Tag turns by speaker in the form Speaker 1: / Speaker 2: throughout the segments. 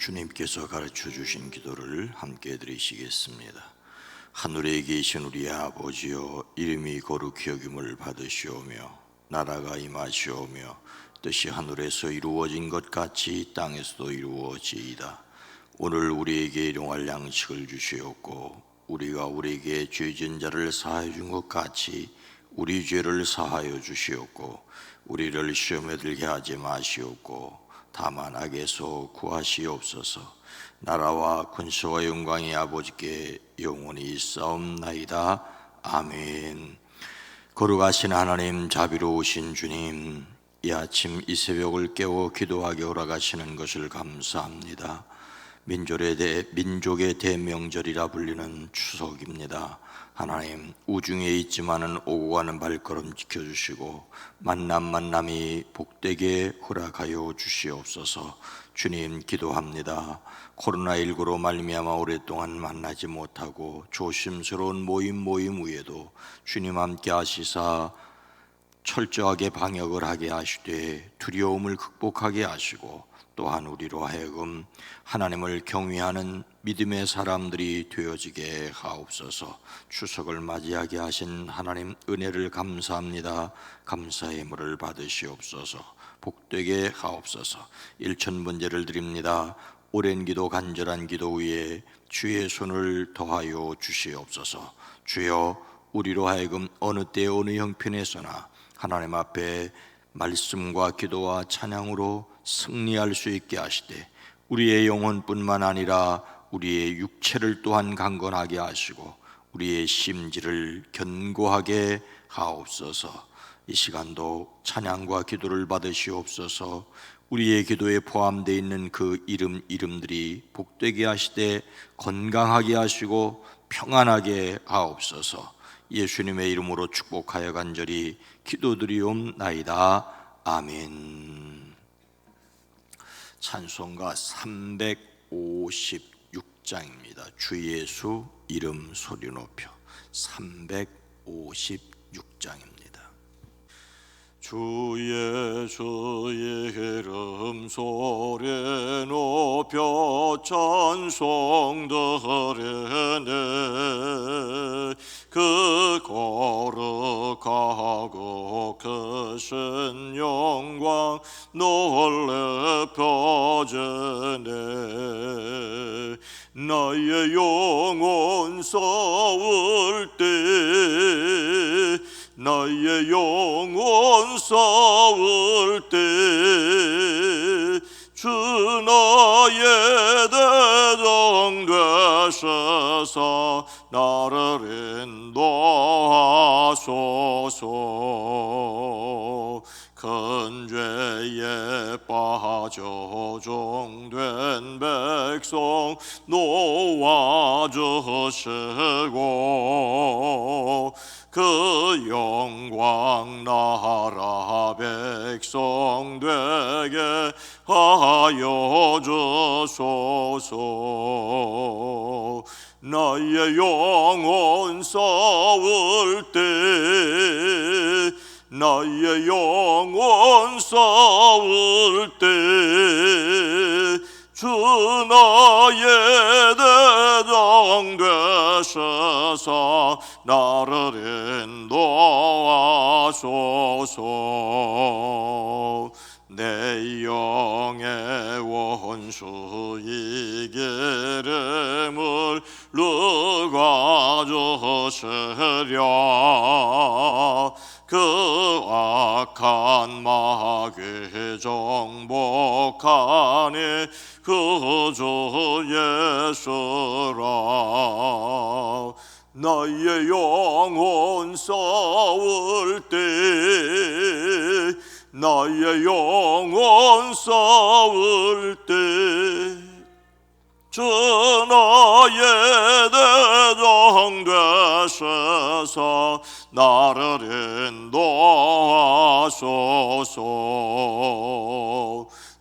Speaker 1: 주님께서 가르쳐 주신 기도를 함께 드리시겠습니다. 하늘에 계신 우리 아버지여, 이름이 거룩히 여김을 받으시오며 나라가 임하시오며 뜻이 하늘에서 이루어진 것 같이 땅에서도 이루어지이다. 오늘 우리에게 일용할 양식을 주시옵고 우리가 우리에게 죄진 자를 사하여 준 것 같이 우리 죄를 사하여 주시옵고 우리를 시험에 들게 하지 마시옵고 다만 악에서 구하시옵소서. 나라와 권세와 영광이 아버지께 영원히 있사옵나이다. 아멘. 거룩하신 하나님, 자비로우신 주님, 이 아침 이 새벽을 깨워 기도하게 허락하시는 것을 감사합니다. 민족의 대명절이라 불리는 추석입니다. 하나님, 우중에 있지만은 오고 가는 발걸음 지켜주시고 만남이 복되게 허락하여 주시옵소서. 주님, 기도합니다. 코로나19로 말미암아 오랫동안 만나지 못하고 조심스러운 모임 위에도 주님 함께 하시사 철저하게 방역을 하게 하시되 두려움을 극복하게 하시고 또한 우리로 하여금 하나님을 경외하는 믿음의 사람들이 되어지게 하옵소서. 추석을 맞이하게 하신 하나님 은혜를 감사합니다. 감사의 물을 받으시옵소서. 복되게 하옵소서. 일천번제를 드립니다. 오랜 기도 간절한 기도 위에 주의 손을 더하여 주시옵소서. 주여, 우리로 하여금 어느 때 어느 형편에서나 하나님 앞에 말씀과 기도와 찬양으로 승리할 수 있게 하시되 우리의 영혼뿐만 아니라 우리의 육체를 또한 강건하게 하시고 우리의 심지를 견고하게 하옵소서. 이 시간도 찬양과 기도를 받으시옵소서. 우리의 기도에 포함되어 있는 그 이름들이 복되게 하시되 건강하게 하시고 평안하게 하옵소서. 예수님의 이름으로 축복하여 간절히 기도드리옵나이다. 아멘. 찬송가 356장입니다. 주 예수 이름 소리 높여. 356장입니다.
Speaker 2: 주 예수의 이름 소리 높여 찬송 드리네. 그 거룩하고 크신 영광 놀래 펴지네. 나의 영혼 싸울 때 나의 영혼 싸울 때 주 나의 대장 되셔서 나를 인도하소서. 큰 죄에 빠져 종된 백성 놓아주시고 그 영광 나라 백성 되게 하여 주소서. 나의 영혼 싸울 때 나의 영혼 싸울 때 주 나의 대장 되셔서 나를 인도하소서. 내 영의 원수 이기름을 누가 주시랴. 그 악한 마귀 정복하니 그 주 예수라. 나의 영혼 싸울 때 나의 영혼 싸울 때 주 나의 대장 되셔서 나를 인도하소서.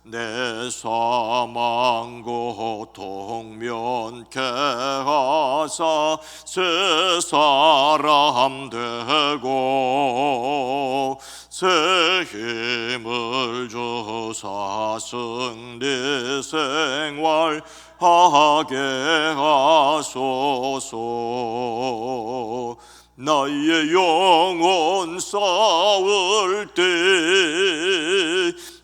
Speaker 2: 내 사망 고통 면케 하사 새 사람 되고 새 힘을 주 주사 승리 생활 하게 하소서. 나의 영혼 싸울 때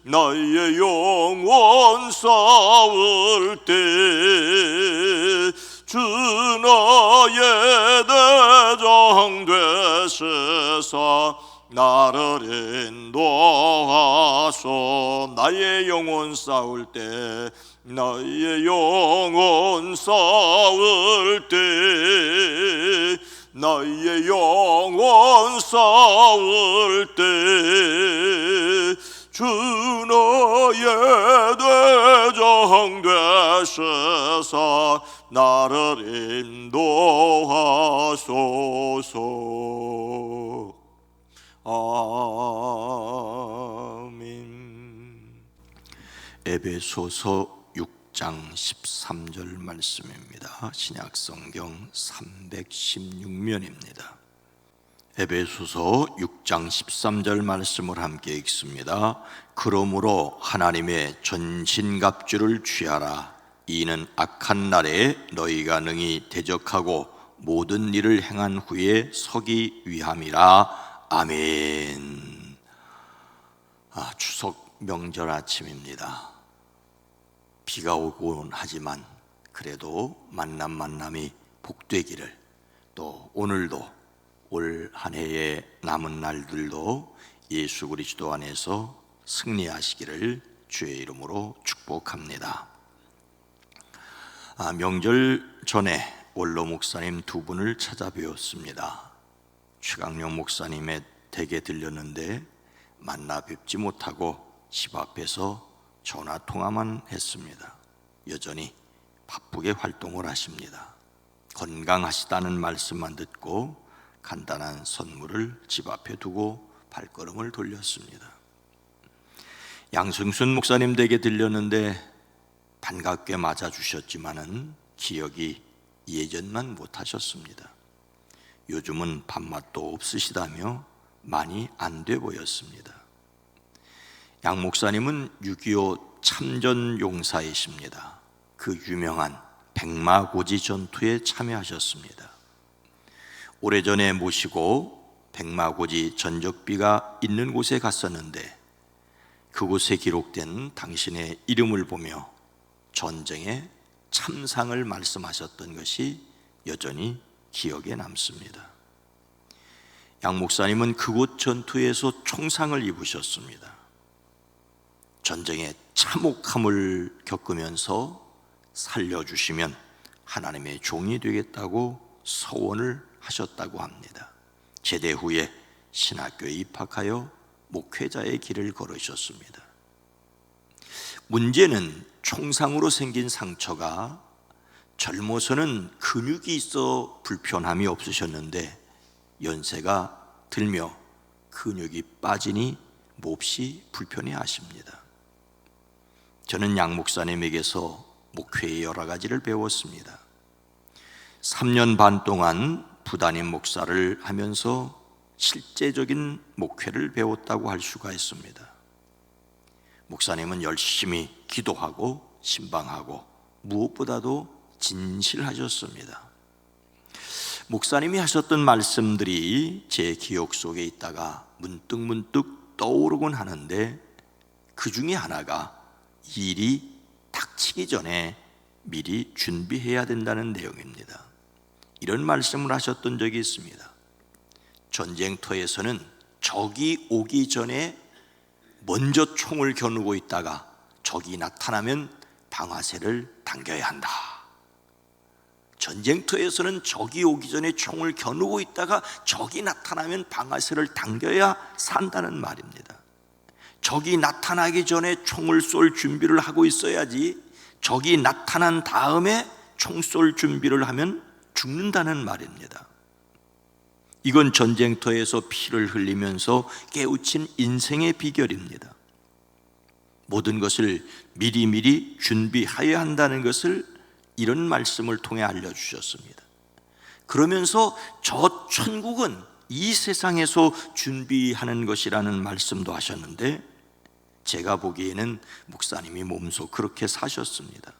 Speaker 2: 나의 영혼 싸울 때 주 나의 대장 되시사 나를 인도하소. 나의 영혼 싸울 때 나의 영혼 싸울 때 나의 영혼 싸울 때 주 나의 대장 되시사 나를 인도하소서. 아멘.
Speaker 1: 에베소서 6장 13절 말씀입니다. 신약성경 316면입니다. 에베소서 6장 13절 말씀을 함께 읽습니다. 그러므로 하나님의 전신갑주를 취하라. 이는 악한 날에 너희가 능히 대적하고 모든 일을 행한 후에 서기 위함이라. 아멘. 추석 명절 아침입니다. 비가 오곤 하지만 그래도 만남이 복되기를, 또 오늘도 올 한 해의 남은 날들도 예수 그리스도 안에서 승리하시기를 주의 이름으로 축복합니다. 명절 전에 원로 목사님 두 분을 찾아뵈었습니다. 최강령 목사님의 댁에 들렸는데 만나 뵙지 못하고 집 앞에서 전화 통화만 했습니다. 여전히 바쁘게 활동을 하십니다. 건강하시다는 말씀만 듣고 간단한 선물을 집 앞에 두고 발걸음을 돌렸습니다. 양승순 목사님 댁에 들렸는데 반갑게 맞아주셨지만은 기억이 예전만 못하셨습니다. 요즘은 밥맛도 없으시다며 많이 안 돼 보였습니다. 양 목사님은 6.25 참전용사이십니다. 그 유명한 백마고지 전투에 참여하셨습니다. 오래전에 모시고 백마고지 전적비가 있는 곳에 갔었는데 그곳에 기록된 당신의 이름을 보며 전쟁의 참상을 말씀하셨던 것이 여전히 기억에 남습니다. 양 목사님은 그곳 전투에서 총상을 입으셨습니다. 전쟁의 참혹함을 겪으면서 살려주시면 하나님의 종이 되겠다고 서원을 하셨다고 합니다. 제대 후에 신학교에 입학하여 목회자의 길을 걸으셨습니다. 문제는 총상으로 생긴 상처가 젊어서는 근육이 있어 불편함이 없으셨는데 연세가 들며 근육이 빠지니 몹시 불편해하십니다. 저는 양 목사님에게서 목회의 여러 가지를 배웠습니다. 3년 반 동안 부단임 목사를 하면서 실제적인 목회를 배웠다고 할 수가 있습니다. 목사님은 열심히 기도하고 신방하고 무엇보다도 진실하셨습니다. 목사님이 하셨던 말씀들이 제 기억 속에 있다가 문득 떠오르곤 하는데 그 중에 하나가 일이 닥치기 전에 미리 준비해야 된다는 내용입니다. 이런 말씀을 하셨던 적이 있습니다. 전쟁터에서는 적이 오기 전에 먼저 총을 겨누고 있다가 적이 나타나면 방아쇠를 당겨야 한다. 전쟁터에서는 적이 오기 전에 총을 겨누고 있다가 적이 나타나면 방아쇠를 당겨야 산다는 말입니다. 적이 나타나기 전에 총을 쏠 준비를 하고 있어야지 적이 나타난 다음에 총 쏠 준비를 하면 죽는다는 말입니다. 이건 전쟁터에서 피를 흘리면서 깨우친 인생의 비결입니다. 모든 것을 미리미리 준비해야 한다는 것을 이런 말씀을 통해 알려주셨습니다. 그러면서 저 천국은 이 세상에서 준비하는 것이라는 말씀도 하셨는데 제가 보기에는 목사님이 몸소 그렇게 사셨습니다.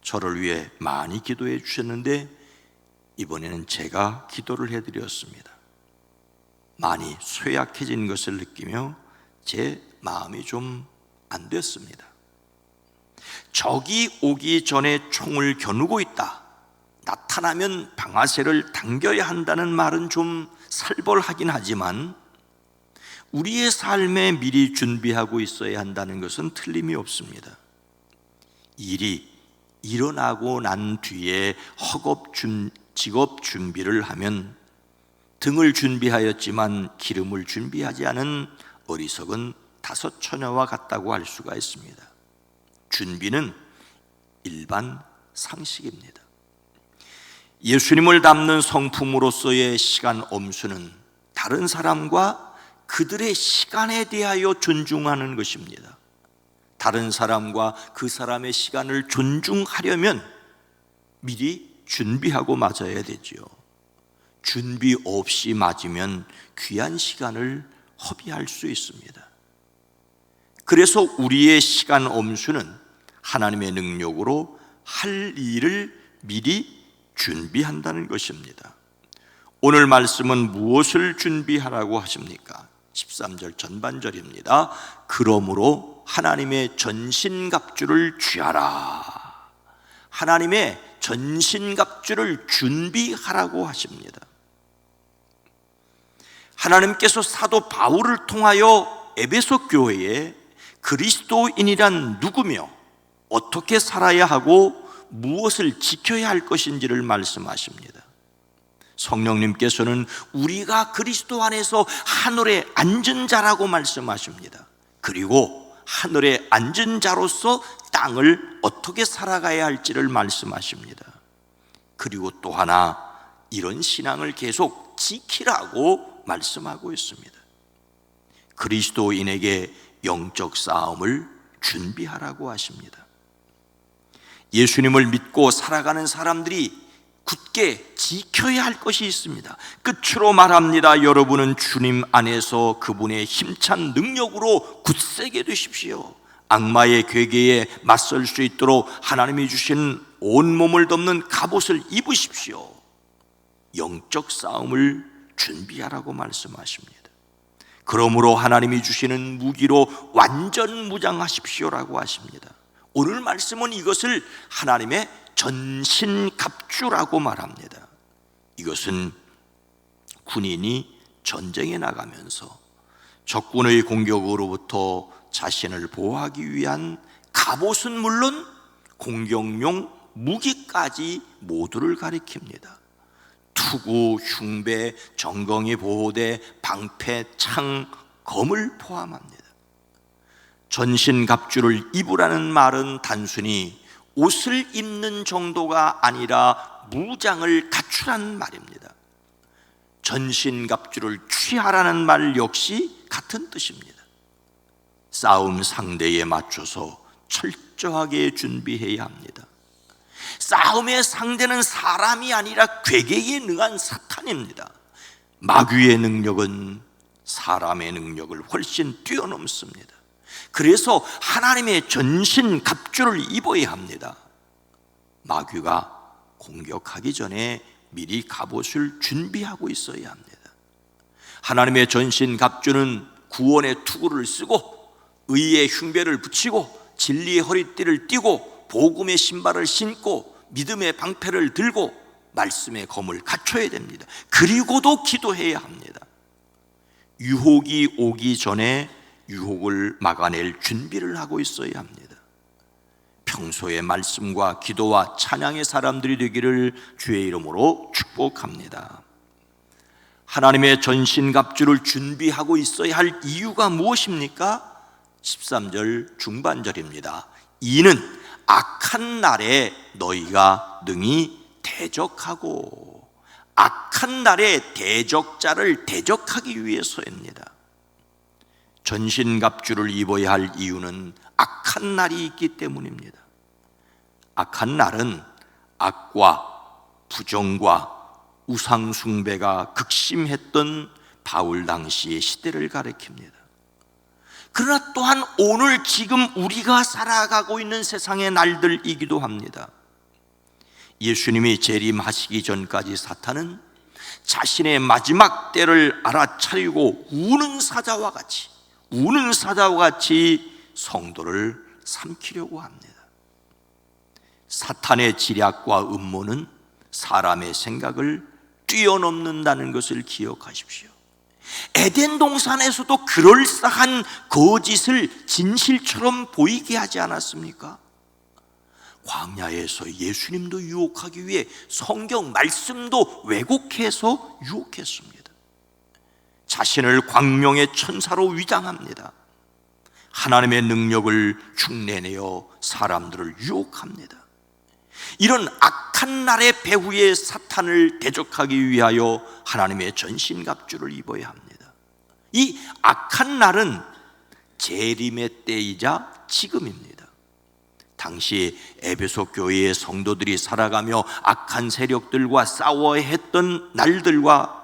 Speaker 1: 저를 위해 많이 기도해 주셨는데 이번에는 제가 기도를 해드렸습니다. 많이 쇠약해진 것을 느끼며 제 마음이 좀 안 됐습니다. 적이 오기 전에 총을 겨누고 있다, 나타나면 방아쇠를 당겨야 한다는 말은 좀 살벌하긴 하지만 우리의 삶에 미리 준비하고 있어야 한다는 것은 틀림이 없습니다. 일이 일어나고 난 뒤에 직업 준비를 하면 등을 준비하였지만 기름을 준비하지 않은 어리석은 다섯 처녀와 같다고 할 수가 있습니다. 준비는 일반 상식입니다. 예수님을 닮는 성품으로서의 시간 엄수는 다른 사람과 그들의 시간에 대하여 존중하는 것입니다. 다른 사람과 그 사람의 시간을 존중하려면 미리 준비하고 맞아야 되지요. 준비 없이 맞으면 귀한 시간을 허비할 수 있습니다. 그래서 우리의 시간 엄수는 하나님의 능력으로 할 일을 미리 준비한다는 것입니다. 오늘 말씀은 무엇을 준비하라고 하십니까? 13절 전반절입니다. 그러므로 하나님의 전신갑주를 취하라. 하나님의 전신갑주를 준비하라고 하십니다. 하나님께서 사도 바울을 통하여 에베소 교회에 그리스도인이란 누구며 어떻게 살아야 하고 무엇을 지켜야 할 것인지를 말씀하십니다. 성령님께서는 우리가 그리스도 안에서 하늘에 앉은 자라고 말씀하십니다. 그리고 하늘에 앉은 자로서 땅을 어떻게 살아가야 할지를 말씀하십니다. 그리고 또 하나, 이런 신앙을 계속 지키라고 말씀하고 있습니다. 그리스도인에게 영적 싸움을 준비하라고 하십니다. 예수님을 믿고 살아가는 사람들이 굳게 지켜야 할 것이 있습니다. 끝으로 말합니다. 여러분은 주님 안에서 그분의 힘찬 능력으로 굳세게 되십시오. 악마의 괴계에 맞설 수 있도록 하나님이 주신 온몸을 덮는 갑옷을 입으십시오. 영적 싸움을 준비하라고 말씀하십니다. 그러므로 하나님이 주시는 무기로 완전 무장하십시오라고 하십니다. 오늘 말씀은 이것을 하나님의 전신갑주라고 말합니다. 이것은 군인이 전쟁에 나가면서 적군의 공격으로부터 자신을 보호하기 위한 갑옷은 물론 공격용 무기까지 모두를 가리킵니다. 투구, 흉배, 정강이 보호대, 방패, 창, 검을 포함합니다. 전신갑주를 입으라는 말은 단순히 옷을 입는 정도가 아니라 무장을 갖추라는 말입니다. 전신갑주를 취하라는 말 역시 같은 뜻입니다. 싸움 상대에 맞춰서 철저하게 준비해야 합니다. 싸움의 상대는 사람이 아니라 괴계에 능한 사탄입니다. 마귀의 능력은 사람의 능력을 훨씬 뛰어넘습니다. 그래서 하나님의 전신갑주를 입어야 합니다. 마귀가 공격하기 전에 미리 갑옷을 준비하고 있어야 합니다. 하나님의 전신갑주는 구원의 투구를 쓰고 의의 흉배를 붙이고 진리의 허리띠를 띠고 복음의 신발을 신고 믿음의 방패를 들고 말씀의 검을 갖춰야 됩니다. 그리고도 기도해야 합니다. 유혹이 오기 전에 유혹을 막아낼 준비를 하고 있어야 합니다. 평소에 말씀과 기도와 찬양의 사람들이 되기를 주의 이름으로 축복합니다. 하나님의 전신갑주를 준비하고 있어야 할 이유가 무엇입니까? 13절 중반절입니다. 이는 악한 날에 너희가 능히 대적하고, 악한 날에 대적자를 대적하기 위해서입니다. 전신갑주를 입어야 할 이유는 악한 날이 있기 때문입니다. 악한 날은 악과 부정과 우상숭배가 극심했던 바울 당시의 시대를 가리킵니다. 그러나 또한 오늘 지금 우리가 살아가고 있는 세상의 날들이기도 합니다. 예수님이 재림하시기 전까지 사탄은 자신의 마지막 때를 알아차리고 우는 사자와 같이 성도를 삼키려고 합니다. 사탄의 지략과 음모는 사람의 생각을 뛰어넘는다는 것을 기억하십시오. 에덴 동산에서도 그럴싸한 거짓을 진실처럼 보이게 하지 않았습니까? 광야에서 예수님도 유혹하기 위해 성경 말씀도 왜곡해서 유혹했습니다. 자신을 광명의 천사로 위장합니다. 하나님의 능력을 흉내내어 사람들을 유혹합니다. 이런 악한 날의 배후의 사탄을 대적하기 위하여 하나님의 전신갑주를 입어야 합니다. 이 악한 날은 재림의 때이자 지금입니다. 당시 에베소 교회의 성도들이 살아가며 악한 세력들과 싸워야 했던 날들과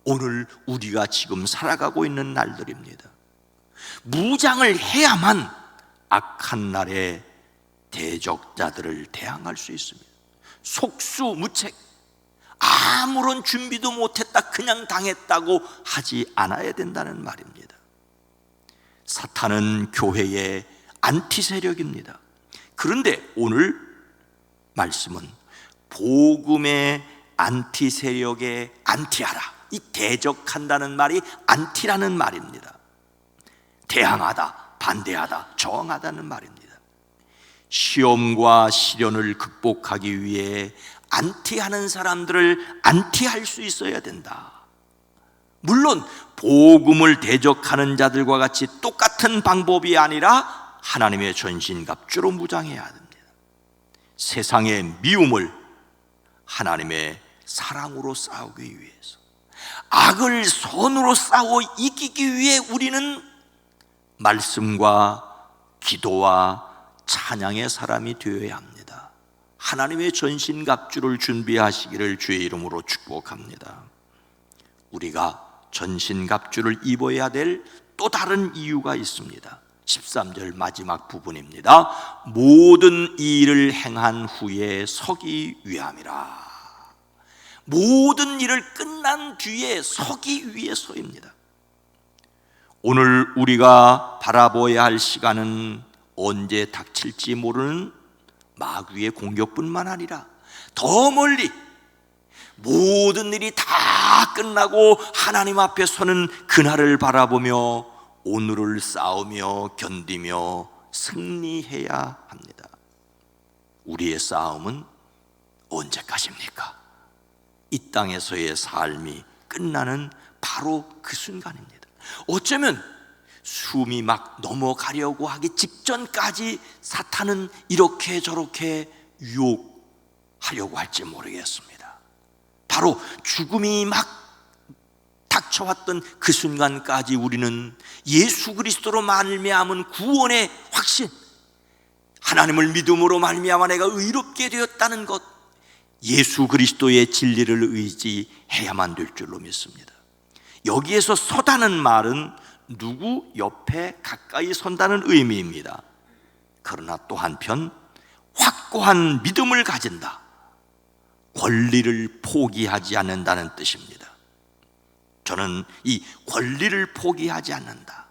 Speaker 1: 오늘 우리가 지금 살아가고 있는 날들입니다. 무장을 해야만 악한 날에 대적자들을 대항할 수 있습니다. 속수무책, 아무런 준비도 못했다 그냥 당했다고 하지 않아야 된다는 말입니다. 사탄은 교회의 안티 세력입니다. 그런데 오늘 말씀은 복음의 안티 세력의 안티하라, 이 대적한다는 말이 안티라는 말입니다. 대항하다, 반대하다, 저항하다는 말입니다. 시험과 시련을 극복하기 위해 안티하는 사람들을 안티할 수 있어야 된다. 물론 복음을 대적하는 자들과 같이 똑같은 방법이 아니라 하나님의 전신갑주로 무장해야 됩니다. 세상의 미움을 하나님의 사랑으로 싸우기 위해서, 악을 선으로 싸워 이기기 위해 우리는 말씀과 기도와 찬양의 사람이 되어야 합니다. 하나님의 전신갑주를 준비하시기를 주의 이름으로 축복합니다. 우리가 전신갑주를 입어야 될 또 다른 이유가 있습니다. 13절 마지막 부분입니다. 모든 일을 행한 후에 서기 위함이라. 모든 일을 끝난 뒤에 서기 위해서입니다. 오늘 우리가 바라보아야 할 시간은 언제 닥칠지 모르는 마귀의 공격뿐만 아니라 더 멀리 모든 일이 다 끝나고 하나님 앞에 서는 그날을 바라보며 오늘을 싸우며 견디며 승리해야 합니다. 우리의 싸움은 언제까지입니까? 이 땅에서의 삶이 끝나는 바로 그 순간입니다. 어쩌면 숨이 막 넘어가려고 하기 직전까지 사탄은 이렇게 저렇게 유혹하려고 할지 모르겠습니다. 바로 죽음이 막 닥쳐왔던 그 순간까지 우리는 예수 그리스도로 말미암은 구원의 확신, 하나님을 믿음으로 말미암아 내가 의롭게 되었다는 것, 예수 그리스도의 진리를 의지해야만 될 줄로 믿습니다. 여기에서 서다는 말은 누구 옆에 가까이 선다는 의미입니다. 그러나 또 한편 확고한 믿음을 가진다, 권리를 포기하지 않는다는 뜻입니다. 저는 이 권리를 포기하지 않는다.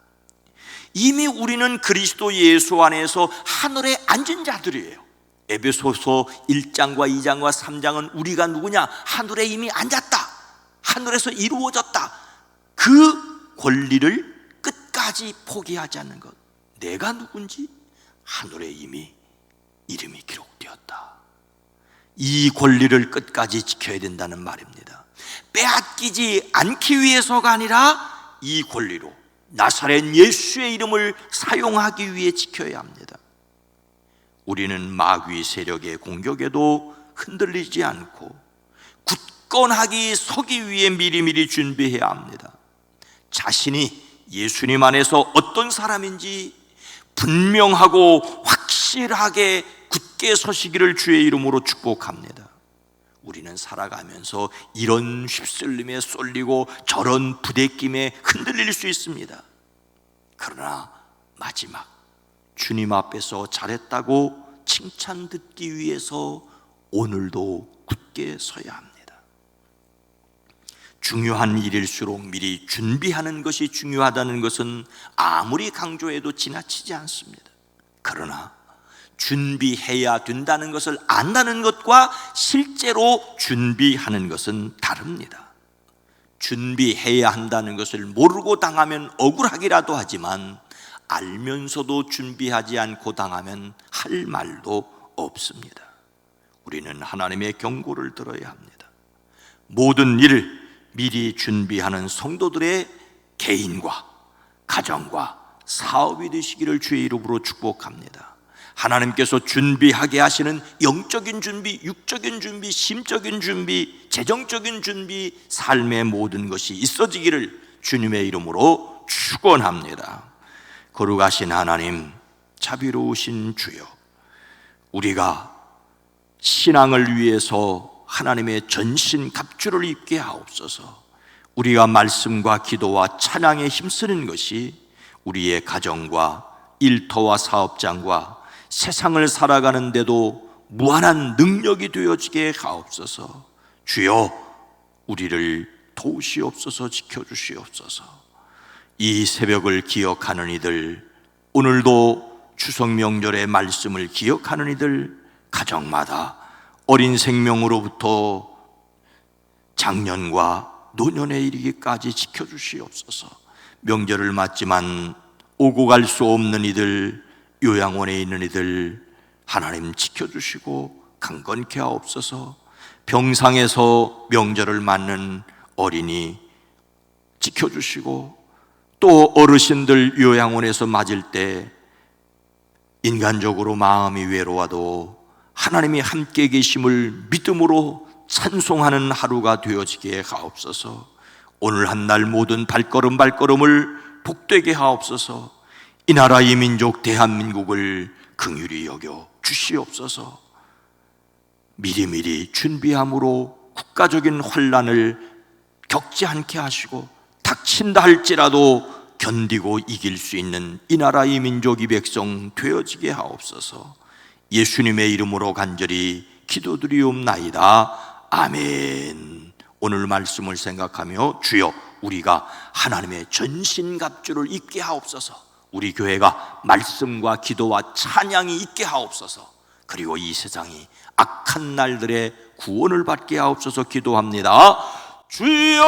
Speaker 1: 이미 우리는 그리스도 예수 안에서 하늘에 앉은 자들이에요. 에베소서 1장과 2장과 3장은 우리가 누구냐? 하늘에 이미 앉았다, 하늘에서 이루어졌다. 그 권리를 끝까지 포기하지 않는 것, 내가 누군지 하늘에 이미 이름이 기록되었다. 이 권리를 끝까지 지켜야 된다는 말입니다. 빼앗기지 않기 위해서가 아니라 이 권리로 나사렛 예수의 이름을 사용하기 위해 지켜야 합니다. 우리는 마귀 세력의 공격에도 흔들리지 않고 굳건하게 서기 위해 미리미리 준비해야 합니다. 자신이 예수님 안에서 어떤 사람인지 분명하고 확실하게 굳게 서시기를 주의 이름으로 축복합니다. 우리는 살아가면서 이런 휩쓸림에 쏠리고 저런 부대낌에 흔들릴 수 있습니다. 그러나 마지막 주님 앞에서 잘했다고 칭찬 듣기 위해서 오늘도 굳게 서야 합니다. 중요한 일일수록 미리 준비하는 것이 중요하다는 것은 아무리 강조해도 지나치지 않습니다. 그러나 준비해야 된다는 것을 안다는 것과 실제로 준비하는 것은 다릅니다. 준비해야 한다는 것을 모르고 당하면 억울하기라도 하지만 알면서도 준비하지 않고 당하면 할 말도 없습니다. 우리는 하나님의 경고를 들어야 합니다. 모든 일을 미리 준비하는 성도들의 개인과 가정과 사업이 되시기를 주의 이름으로 축복합니다. 하나님께서 준비하게 하시는 영적인 준비, 육적인 준비, 심적인 준비, 재정적인 준비, 삶의 모든 것이 있어지기를 주님의 이름으로 축원합니다. 거룩하신 하나님, 자비로우신 주여, 우리가 신앙을 위해서 하나님의 전신 갑주를 입게 하옵소서. 우리가 말씀과 기도와 찬양에 힘쓰는 것이 우리의 가정과 일터와 사업장과 세상을 살아가는데도 무한한 능력이 되어지게 하옵소서. 주여, 우리를 도우시옵소서, 지켜주시옵소서. 이 새벽을 기억하는 이들, 오늘도 추석 명절의 말씀을 기억하는 이들, 가정마다 어린 생명으로부터 장년과 노년에 이르기까지 지켜주시옵소서. 명절을 맞지만 오고 갈 수 없는 이들, 요양원에 있는 이들 하나님 지켜주시고 강건케 하옵소서. 병상에서 명절을 맞는 어린이 지켜주시고, 또 어르신들 요양원에서 맞을 때 인간적으로 마음이 외로워도 하나님이 함께 계심을 믿음으로 찬송하는 하루가 되어지게 하옵소서. 오늘 한 날 모든 발걸음을 복되게 하옵소서. 이 나라 이 민족 대한민국을 긍휼히 여겨 주시옵소서. 미리미리 준비함으로 국가적인 환난을 겪지 않게 하시고, 닥친다 할지라도 견디고 이길 수 있는 이 나라 이 민족 이 백성 되어지게 하옵소서. 예수님의 이름으로 간절히 기도드리옵나이다. 아멘. 오늘 말씀을 생각하며 주여, 우리가 하나님의 전신갑주를 입게 하옵소서. 우리 교회가 말씀과 기도와 찬양이 있게 하옵소서. 그리고 이 세상이 악한 날들의 구원을 받게 하옵소서. 기도합니다.
Speaker 2: 주여